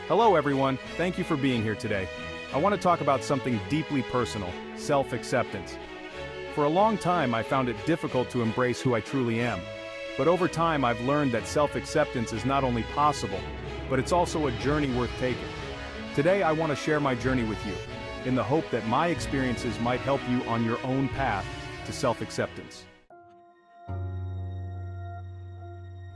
Hello everyone, thank you for being here today. I want to talk about something deeply personal, self-acceptance. For a long time I found it difficult to embrace who I truly am. But over time I've learned that self-acceptance is not only possible, but it's also a journey worth taking. Today I want to share my journey with you, in the hope that my experiences might help you on your own path to self-acceptance.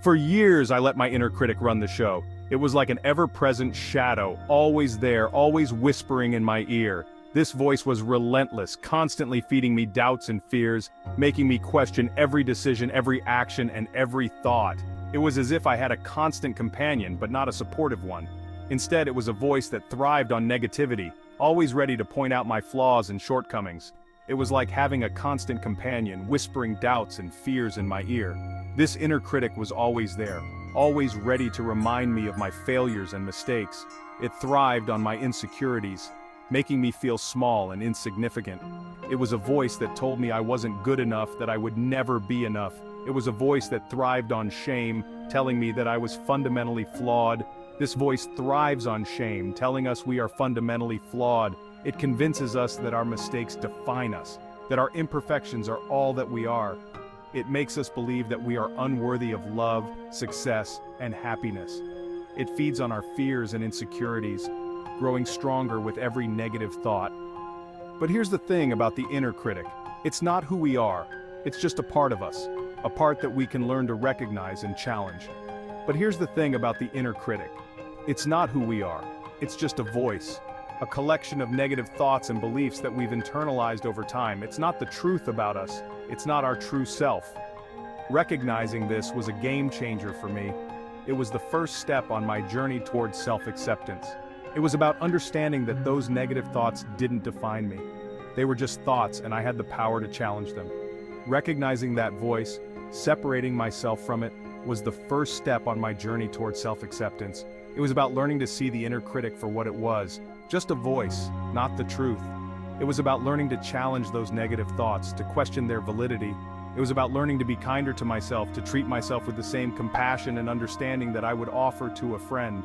For years I let my inner critic run the show. It was like an ever-present shadow, always there, always whispering in my ear. This voice was relentless, constantly feeding me doubts and fears, making me question every decision, every action, and every thought. It was as if I had a constant companion, but not a supportive one. Instead, it was a voice that thrived on negativity, always ready to point out my flaws and shortcomings. It was like having a constant companion, whispering doubts and fears in my ear. This inner critic was always there, always ready to remind me of my failures and mistakes. It thrived on my insecurities, making me feel small and insignificant. It was a voice that told me I wasn't good enough, that I would never be enough. It was a voice that thrived on shame, telling me that I was fundamentally flawed. This voice thrives on shame, telling us we are fundamentally flawed. It convinces us that our mistakes define us, that our imperfections are all that we are. It makes us believe that we are unworthy of love, success, and happiness. It feeds on our fears and insecurities, growing stronger with every negative thought. But here's the thing about the inner critic. It's not who we are. It's just a part of us, a part that we can learn to recognize and challenge. But here's the thing about the inner critic. It's not who we are. It's just a voice, a collection of negative thoughts and beliefs that we've internalized over time. It's not the truth about us. It's not our true self. Recognizing this was a game changer for me. It was the first step on my journey towards self-acceptance. It was about understanding that those negative thoughts didn't define me. They were just thoughts, and I had the power to challenge them. Recognizing that voice, separating myself from it, was the first step on my journey towards self-acceptance. It was about learning to see the inner critic for what it was, just a voice, not the truth. It was about learning to challenge those negative thoughts, to question their validity. It was about learning to be kinder to myself, to treat myself with the same compassion and understanding that I would offer to a friend.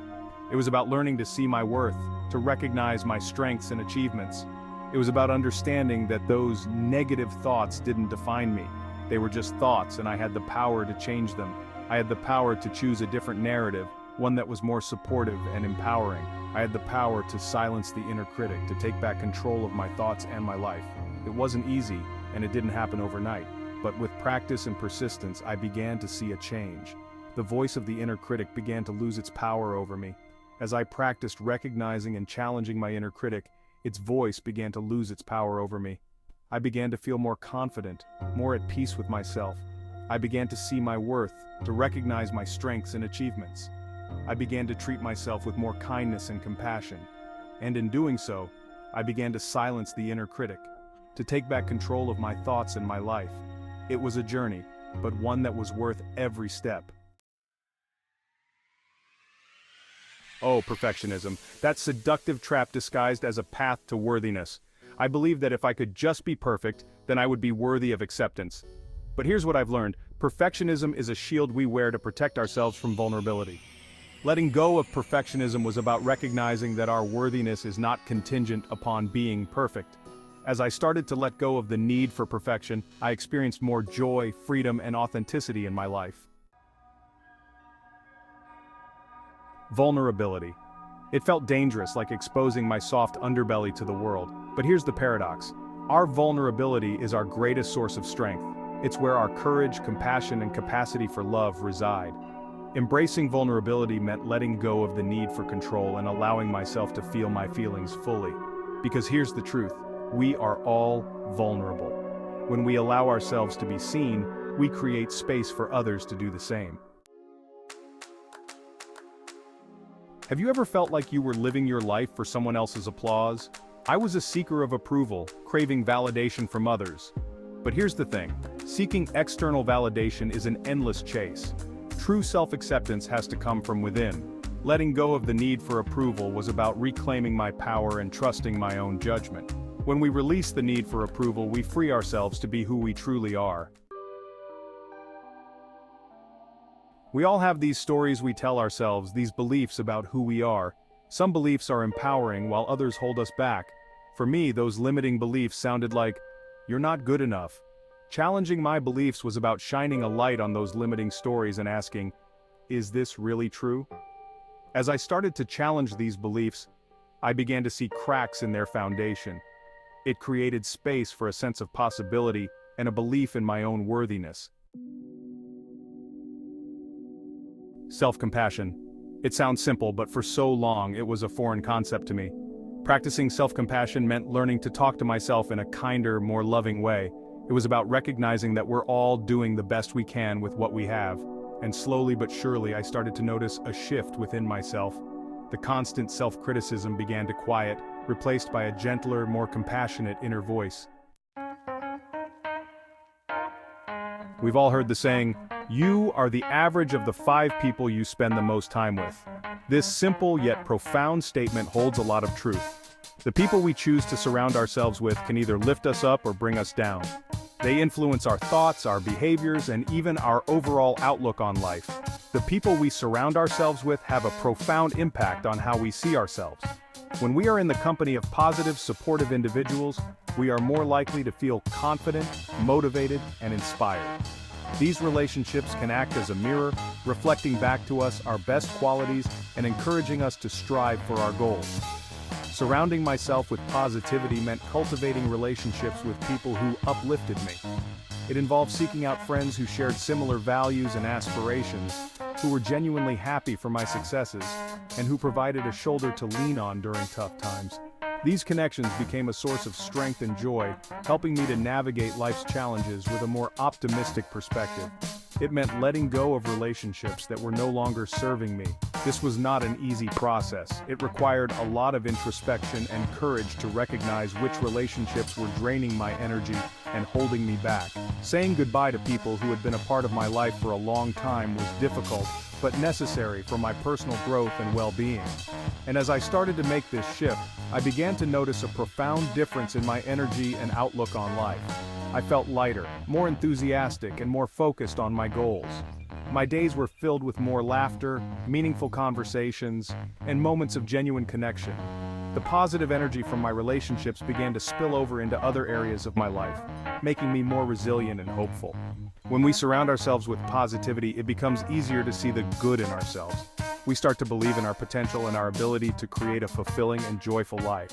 It was about learning to see my worth, to recognize my strengths and achievements. It was about understanding that those negative thoughts didn't define me. They were just thoughts, and I had the power to change them. I had the power to choose a different narrative, one that was more supportive and empowering. I had the power to silence the inner critic, to take back control of my thoughts and my life. It wasn't easy, and it didn't happen overnight. But with practice and persistence, I began to see a change. The voice of the inner critic began to lose its power over me. As I practiced recognizing and challenging my inner critic, its voice began to lose its power over me. I began to feel more confident, more at peace with myself. I began to see my worth, to recognize my strengths and achievements. I began to treat myself with more kindness and compassion. And in doing so, I began to silence the inner critic, to take back control of my thoughts and my life. It was a journey, but one that was worth every step. Oh, perfectionism, that seductive trap disguised as a path to worthiness. I believed that if I could just be perfect, then I would be worthy of acceptance. But here's what I've learned. Perfectionism is a shield we wear to protect ourselves from vulnerability. Letting go of perfectionism was about recognizing that our worthiness is not contingent upon being perfect. As I started to let go of the need for perfection, I experienced more joy, freedom, and authenticity in my life. Vulnerability. It felt dangerous, like exposing my soft underbelly to the world. But here's the paradox. Our vulnerability is our greatest source of strength. It's where our courage, compassion, and capacity for love reside. Embracing vulnerability meant letting go of the need for control and allowing myself to feel my feelings fully. Because here's the truth, we are all vulnerable. When we allow ourselves to be seen, we create space for others to do the same. Have you ever felt like you were living your life for someone else's applause? I was a seeker of approval, craving validation from others. But here's the thing, seeking external validation is an endless chase. True self-acceptance has to come from within. Letting go of the need for approval was about reclaiming my power and trusting my own judgment. When we release the need for approval, we free ourselves to be who we truly are. We all have these stories we tell ourselves, these beliefs about who we are. Some beliefs are empowering while others hold us back. For me, those limiting beliefs sounded like, "You're not good enough." Challenging my beliefs was about shining a light on those limiting stories and asking, is this really true? As I started to challenge these beliefs, I began to see cracks in their foundation. It created space for a sense of possibility and a belief in my own worthiness. Self-compassion. It sounds simple, but for so long it was a foreign concept to me. Practicing self-compassion meant learning to talk to myself in a kinder, more loving way. It was about recognizing that we're all doing the best we can with what we have. And slowly but surely I started to notice a shift within myself. The constant self-criticism began to quiet, replaced by a gentler, more compassionate inner voice. We've all heard the saying, "You are the average of the 5 people you spend the most time with." This simple yet profound statement holds a lot of truth. The people we choose to surround ourselves with can either lift us up or bring us down. They influence our thoughts, our behaviors, and even our overall outlook on life. The people we surround ourselves with have a profound impact on how we see ourselves. When we are in the company of positive, supportive individuals, we are more likely to feel confident, motivated, and inspired. These relationships can act as a mirror, reflecting back to us our best qualities and encouraging us to strive for our goals. Surrounding myself with positivity meant cultivating relationships with people who uplifted me. It involved seeking out friends who shared similar values and aspirations, who were genuinely happy for my successes, and who provided a shoulder to lean on during tough times. These connections became a source of strength and joy, helping me to navigate life's challenges with a more optimistic perspective. It meant letting go of relationships that were no longer serving me. This was not an easy process. It required a lot of introspection and courage to recognize which relationships were draining my energy and holding me back. Saying goodbye to people who had been a part of my life for a long time was difficult, but necessary for my personal growth and well-being. And as I started to make this shift, I began to notice a profound difference in my energy and outlook on life. I felt lighter, more enthusiastic, and more focused on my goals. My days were filled with more laughter, meaningful conversations, and moments of genuine connection. The positive energy from my relationships began to spill over into other areas of my life, making me more resilient and hopeful. When we surround ourselves with positivity, it becomes easier to see the good in ourselves. We start to believe in our potential and our ability to create a fulfilling and joyful life.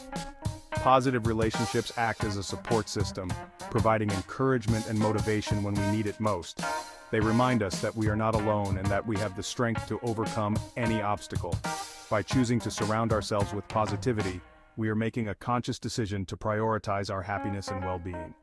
Positive relationships act as a support system, providing encouragement and motivation when we need it most. They remind us that we are not alone and that we have the strength to overcome any obstacle. By choosing to surround ourselves with positivity, we are making a conscious decision to prioritize our happiness and well-being.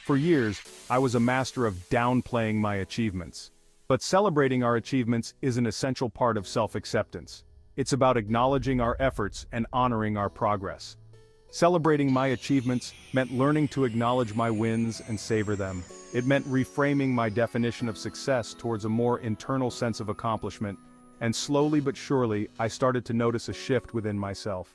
For years, I was a master of downplaying my achievements. But celebrating our achievements is an essential part of self-acceptance. It's about acknowledging our efforts and honoring our progress. Celebrating my achievements meant learning to acknowledge my wins and savor them. It meant reframing my definition of success towards a more internal sense of accomplishment, and slowly but surely, I started to notice a shift within myself.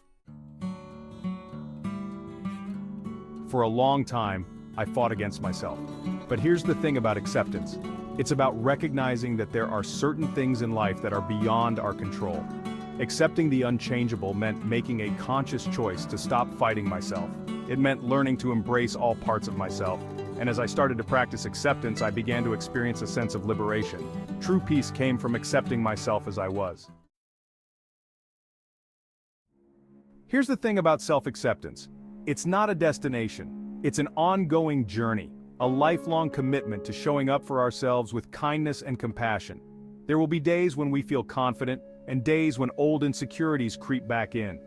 For a long time, I fought against myself. But here's the thing about acceptance. It's about recognizing that there are certain things in life that are beyond our control. Accepting the unchangeable meant making a conscious choice to stop fighting myself. It meant learning to embrace all parts of myself. And as I started to practice acceptance, I began to experience a sense of liberation. True peace came from accepting myself as I was. Here's the thing about self-acceptance. It's not a destination. It's an ongoing journey, a lifelong commitment to showing up for ourselves with kindness and compassion. There will be days when we feel confident, and days when old insecurities creep back in.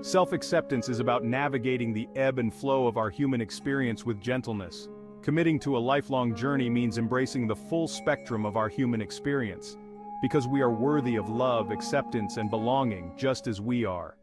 Self-acceptance is about navigating the ebb and flow of our human experience with gentleness. Committing to a lifelong journey means embracing the full spectrum of our human experience, because we are worthy of love, acceptance, and belonging just as we are.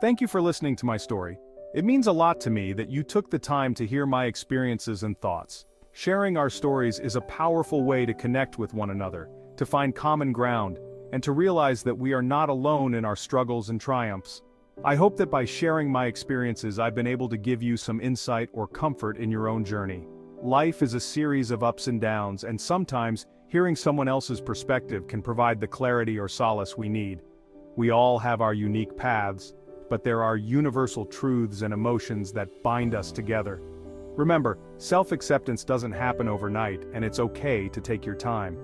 Thank you for listening to my story. It means a lot to me that you took the time to hear my experiences and thoughts. Sharing our stories is a powerful way to connect with one another, to find common ground, and to realize that we are not alone in our struggles and triumphs. I hope that by sharing my experiences, I've been able to give you some insight or comfort in your own journey. Life is a series of ups and downs, and sometimes Hearing someone else's perspective can provide the clarity or solace we need. We all have our unique paths, but there are universal truths and emotions that bind us together. Remember, self-acceptance doesn't happen overnight, and it's okay to take your time.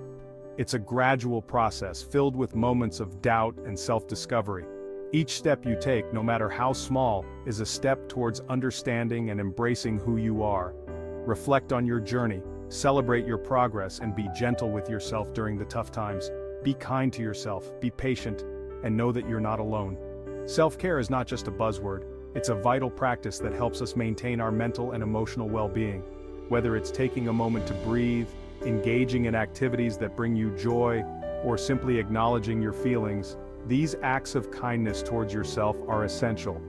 It's a gradual process filled with moments of doubt and self-discovery. Each step you take, no matter how small, is a step towards understanding and embracing who you are. Reflect on your journey, celebrate your progress, and be gentle with yourself during the tough times. Be kind to yourself, be patient, and know that you're not alone. Self-care is not just a buzzword, it's a vital practice that helps us maintain our mental and emotional well-being. Whether it's taking a moment to breathe, engaging in activities that bring you joy, or simply acknowledging your feelings, these acts of kindness towards yourself are essential.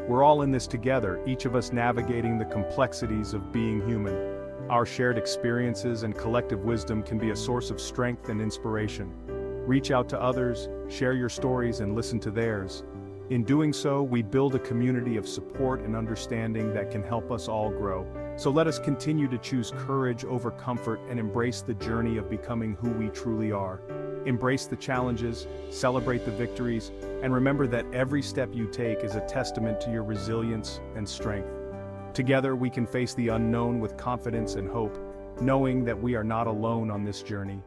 We're all in this together, each of us navigating the complexities of being human. Our shared experiences and collective wisdom can be a source of strength and inspiration. Reach out to others, share your stories, and listen to theirs. In doing so, we build a community of support and understanding that can help us all grow. So let us continue to choose courage over comfort and embrace the journey of becoming who we truly are. Embrace the challenges, celebrate the victories, and remember that every step you take is a testament to your resilience and strength. Together, we can face the unknown with confidence and hope, knowing that we are not alone on this journey.